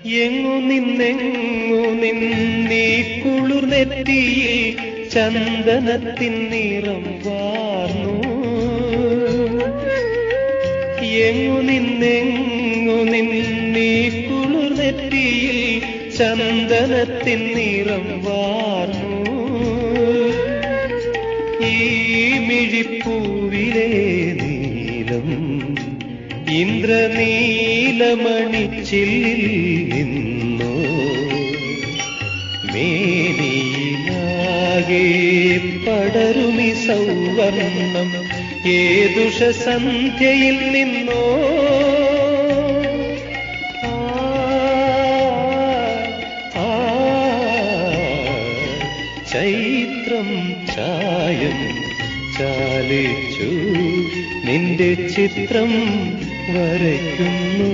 എങ്ങു നിന്നീ കുളിർനെറ്റിയിൽ ചന്ദനത്തിൻ നിറം വാർന്നു. എങ്ങു നിന്നീ കുളിർനെറ്റിയിൽ ചന്ദനത്തിൻ നിറം വാർന്നു. ഈ മിഴിപ്പൂവിലെ നീലം ഇന്ദ്രനീലമണിച്ചില്ലിൽ നിന്നോ മേനിയിലാകെ പടരുമി സൗവർണം ഏതുഷസന്ധ്യയിൽ നിന്നോ ചൈത്രം ചായം ചാലിച്ചു നിന്റെ ചിത്രം വരയ്ക്കുന്നു.